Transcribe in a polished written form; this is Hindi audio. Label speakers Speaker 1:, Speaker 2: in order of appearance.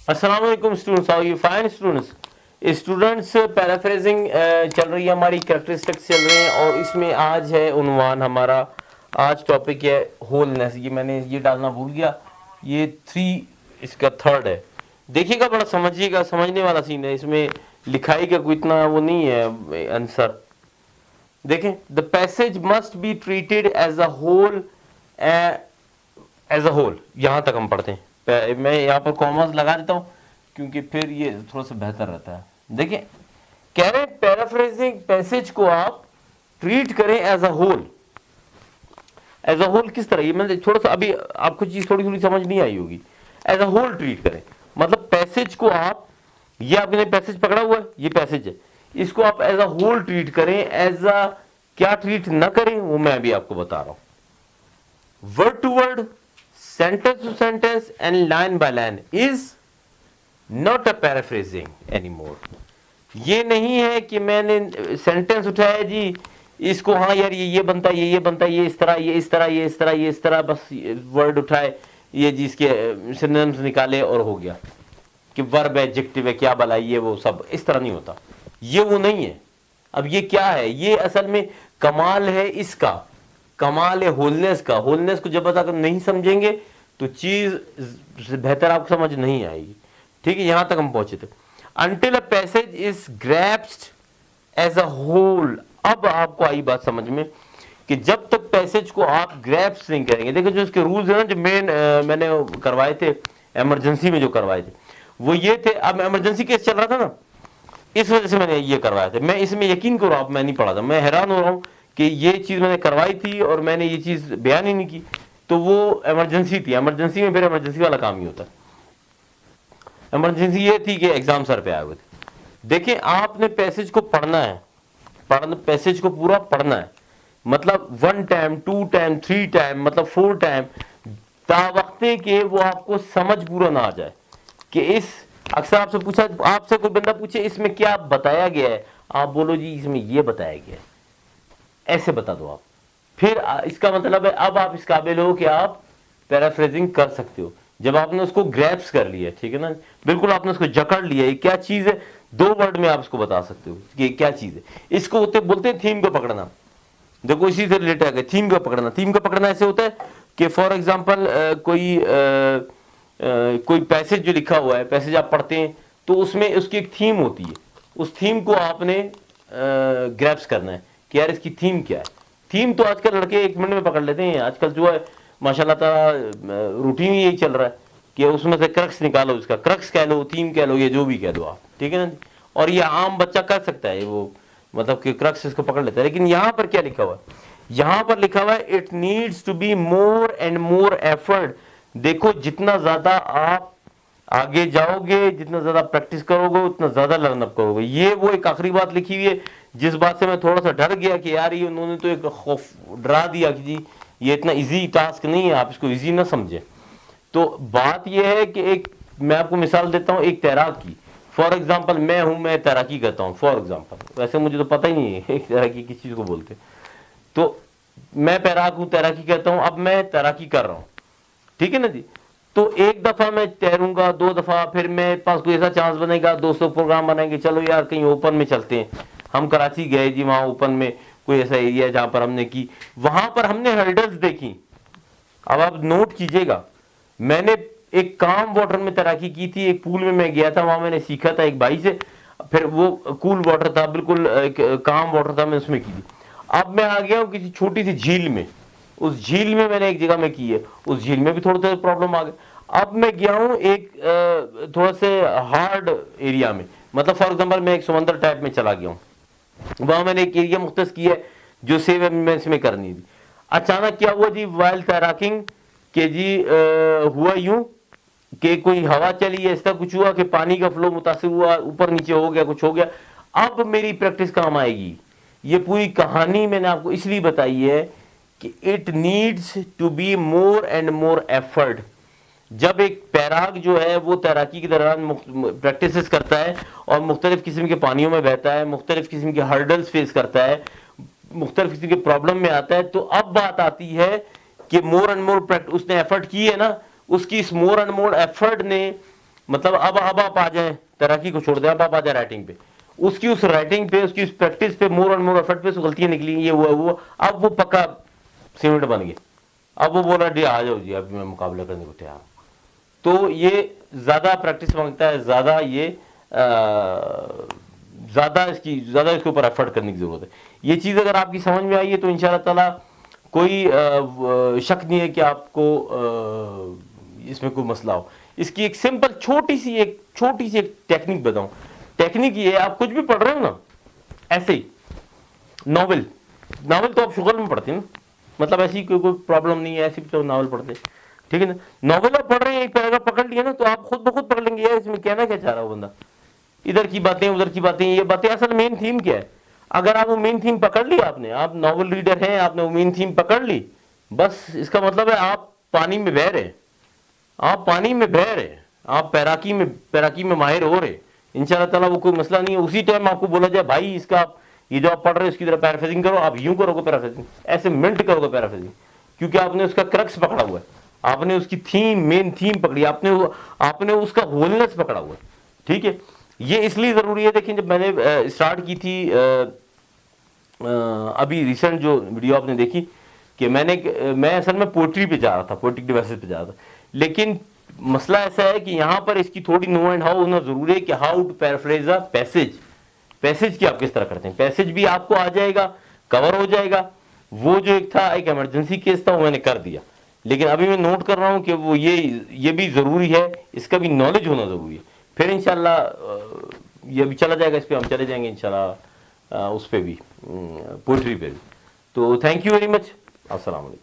Speaker 1: अस्सलाम वालेकुम students, how you fine students. Students paraphrasing चल रही है, हमारी कैरेक्टरिस्टिक्स चल रहे हैं और इसमें आज है उन्वान हमारा। आज टॉपिक है होलनेस। ये मैंने ये डालना भूल गया, ये थ्री इसका थर्ड है। देखिएगा, बड़ा समझिएगा, समझने वाला सीन है। इसमें लिखाई का कोई इतना वो नहीं है आंसर। देखें, the passage must be treated as a whole, as a whole. यहां तक हम पढ़ते हैं। मैं यहां पर कॉमर्स लगा देता हूं क्योंकि फिर ये थोड़ा सा बेहतर रहता है। देखिए, कह रहे हैं पैराफ्रेजिंग पैसेज को आप ट्रीट करें as a whole. As a whole किस तरह, ये मैंने थोड़ा सा अभी आपको चीज थोड़ी थोड़ी समझ नहीं आई होगी। एज अ होल ट्रीट करें मतलब पैसेज को आप, ये आपने पैसेज पकड़ा हुआ है, ये पैसेज है, इसको आप एज अ होल ट्रीट करें। एज अ क्या ट्रीट ना करें वो मैं अभी आपको बता रहा हूं। Word to word, sentence to sentence and line by line is not a paraphrasing anymore। ये नहीं है कि मैंने सेंटेंस उठाया जी, इसको हाँ यार ये बनता है, ये बनता है, ये इस तरह, ये इस तरह, ये इस तरह, ये इस तरह, बस वर्ड उठाए, ये जी इसके सिनोनिम्स निकाले और हो गया कि वर्ब है, एडजेक्टिव है, क्या भला, ये वो सब इस तरह नहीं होता। ये वो नहीं है। अब ये क्या है, ये असल में कमाल है इसका, कमाल है होलनेस का। होलनेस को जब तक नहीं समझेंगे तो चीज बेहतर आपको समझ नहीं आएगी। ठीक है, यहां तक हम पहुंचे थे। Until a passage is grasped as a whole. अब आपको आई बात समझ में कि जब तक पैसेज को आप ग्रैप्स नहीं करेंगे। देखो, जो इसके रूल्स है ना, जो मैंने करवाए थे इमरजेंसी में, जो करवाए थे वो ये थे। अब इमरजेंसी केस चल रहा था ना, इस वजह से मैंने ये करवाया था। मैं इसमें यकीन करो, आप मैं नहीं पढ़ा था, मैं हैरान हो रहा हूं कि ये चीज मैंने करवाई थी और मैंने ये चीज बयान ही नहीं की। तो वो इमरजेंसी थी, इमरजेंसी में फिर इमरजेंसी वाला काम ही होता है। इमरजेंसी ये थी कि एग्जाम सर पे आए हुए थे। देखिए, आपने पैसेज को पढ़ना है, पैसेज को पूरा पढ़ना है, मतलब 1 टाइम, 2 टाइम, 3 टाइम, मतलब 4 टाइम, तावक्ते के वो आपको समझ पूरा ना आ जाए कि इस, अक्सर आपसे पूछा, आपसे कोई बंदा पूछे इसमें क्या बताया गया है, आप बोलो जी इसमें ये बताया गया है, ऐसे बता दो आप। फिर इसका मतलब है अब आप इस काबिल हो कि आप पैराफ्रेजिंग कर सकते हो। जब आपने उसको ग्रैप्स कर लिया, ठीक है ना, बिल्कुल आपने उसको जकड़ लिया, ये क्या चीज है, 2 वर्ड में आप इसको बता सकते हो कि क्या चीज है। इसको होते बोलते हैं थीम को पकड़ना। देखो, इसी से रिलेटेड है थीम को पकड़ना। थीम को पकड़ना ऐसे होता है कि फॉर एग्जांपल कोई पैसेज जो लिखा हुआ है, पैसेज आप पढ़ते हैं तो उसमें उसकी एक थीम होती है। उस थीम को आपने ग्रैप्स करना है कि यार इसकी थीम क्या है। थीम तो आजकल लड़के 1 मिनट में पकड़ लेते हैं। आजकल जो है माशाल्लाह ताला रूटीन यही चल रहा है कि उसमें से क्रक्स निकालो, इसका क्रक्स कह लो, थीम कह लो, ये जो भी कह दो आप, ठीक है ना। और ये आम बच्चा कर सकता है, वो मतलब कि क्रक्स इसको पकड़ लेता है। लेकिन यहां पर क्या लिखा हुआ है, यहां पर लिखा हुआ है it needs to be more and more effort. देखो, जितना ज्यादा आप आगे जाओगे, जितना ज्यादा प्रैक्टिस करोगे, उतना ज्यादा लर्न अप करोगे। ये वो एक आखिरी बात लिखी हुई है जिस बात से मैं थोड़ा सा डर गया कि यार ये उन्होंने तो एक खौफ डरा दिया कि जी ये इतना इजी टास्क नहीं है, आप इसको इजी ना समझे। तो बात यह है कि एक, मैं आपको मिसाल देता हूं एक तैराक की। फॉर एग्जाम्पल मैं तैराकी करता हूं, फॉर एग्जाम्पल, वैसे मुझे तो पता ही नहीं है एक तैराकी किस चीज को बोलते हैं। तो मैं तैराक हूं, तैराकी करता हूं, अब मैं तैराकी कर रहा हूं, ठीक है ना जी। तो एक दफा मैं तैरूंगा, 2 दफा, फिर मेरे पास कोई ऐसा चांस बनेगा, दोस्तों प्रोग्राम बनाएंगे, चलो यार कहीं ओपन में चलते हैं। हम कराची गए जी, वहां ओपन में कोई ऐसा एरिया जहां पर हमने की, वहां पर हमने हर्डल्स देखी। अब आप नोट कीजिएगा, मैंने एक काम वाटर में तैराकी की थी, एक पूल में मैं गया था, वहां मैंने सीखा था एक भाई से। फिर वो कूल वाटर था, बिल्कुल काम वाटर था, मैं उसमें की थी। अब मैं आ गया हूं किसी छोटी सी झील में, उस झील में मैंने एक जगह में की है, उस झील में भी थोड़ा सा प्रॉब्लम आ गया। अब मैं गया हूं एक थोड़ा से हार्ड एरिया में, मतलब फॉर एग्जाम्पल मैं एक समंदर टाइप में चला गया हूं, वहां मैंने एक एरिया मुख्तस किया है जो सेव में इसमें करनी थी। अचानक क्या हुआ जी, वाइल तैराकिंग के जी हुआ यूं कि कोई हवा चली है, ऐसा कुछ हुआ कि पानी का फ्लो मुतासिर हुआ, ऊपर नीचे हो गया, कुछ हो गया। अब मेरी प्रैक्टिस काम आएगी। ये पूरी कहानी मैंने आपको इसलिए बताई है कि it needs to be more and more effort. जब एक तैराक जो है वो तैराकी के दौरान प्रैक्टिस करता है और मुख्तलिफ किस्म के पानियों में बहता है, मुख्तलिफ किस्म के हर्डल्स फेस करता है, मुख्तलिफ किस्म के प्रॉब्लम में आता है, तो अब बात आती है कि मोर एंड मोर उसने एफर्ट की है ना, उसकी इस मोर एंड मोर एफर्ट ने मतलब अब आप आ जाए, तैराकी को छोड़ दें, अब आप आ जाए राइटिंग पे, उसकी उस राइटिंग पे, उसकी उस प्रैक्टिस पे, मोर एंड मोर एफर्ट पे गलतियां निकली, ये हुआ वो, अब वो पक्का सीमेंट बन गया। अब वो बोल रहा है आ जाओ जी, अब मैं मुकाबला करने को तैयार हूं। तो ये ज्यादा प्रैक्टिस मांगता है, ज्यादा ये ज्यादा इसके ऊपर एफर्ट करने की जरूरत है। ये चीज अगर आपकी समझ में आई है तो इंशाल्लाह ताला कोई शक नहीं है कि आपको इसमें कोई मसला हो। इसकी एक सिंपल छोटी सी एक टेक्निक बताऊं। टेक्निक ये है, आप कुछ भी पढ़ रहे हो ना, ऐसे ही नॉवल तो आप शुगर में पढ़ते हैं ना, मतलब ऐसी कोई प्रॉब्लम नहीं है, ऐसी तो नॉवल पढ़ते हैं, ठीक है ना। नॉवल आप पढ़ रहे हैं, एक पैराग्राफ पकड़ लिया ना, तो आप खुद ब खुद पढ़ लेंगे यार इसमें कहना क्या चाह रहा है वो बंदा, इधर की बातें उधर की बातें, ये बातें, असल मेन थीम क्या है। अगर आप वो मेन थीम पकड़ ली, आपने, आप नॉवल रीडर हैं, आपने वो मेन थीम पकड़ ली, बस इसका मतलब है आप पानी में बह रहे, आप पानी में बह रहे, आप पैराकी में माहिर हो रहे। इंशाल्लाह ताला वो कोई मसला नहीं है। उसी टाइम आपको बोला जाए भाई इसका ये जो आप पढ़ रहे हो इसकी तरह पैराफ्रेजिंग करो, आप यूं करोगे पैराफ्रेजिंग, ऐसे मिनट करोगे पैराफ्रेजिंग, क्योंकि आपने उसका क्रक्स पकड़ा हुआ है, आपने उसकी मेन थीम पकड़ी, आपने उसका होलनेस पकड़ा हुआ है, ठीक है। ये इसलिए जरूरी है, देखिए जब मैंने स्टार्ट की थी अभी रिसेंट जो वीडियो आपने देखी, कि मैं असल में पोएट्री पे जा रहा था, पोएटिक डिवाइसेस पे जा रहा था, लेकिन मसला ऐसा है कि यहां पर इसकी थोड़ी नो एंड हाउ होना जरूरी है कि how to paraphrase a passage की आप किस तरह करते हैं। पैसेज भी आपको आ जाएगा, कवर हो जाएगा। वो जो एक था, एक इमरजेंसी केस था, वो मैंने कर दिया, लेकिन अभी मैं नोट कर रहा हूं कि वो ये भी जरूरी है, इसका भी नॉलेज होना जरूरी है। फिर इंशाल्लाह ये भी चला जाएगा, इस पे हम चले जाएंगे इंशाल्लाह, उस पे भी, पोएट्री पे भी। तो थैंक यू वेरी मच, अस्सलाम वालेकुम।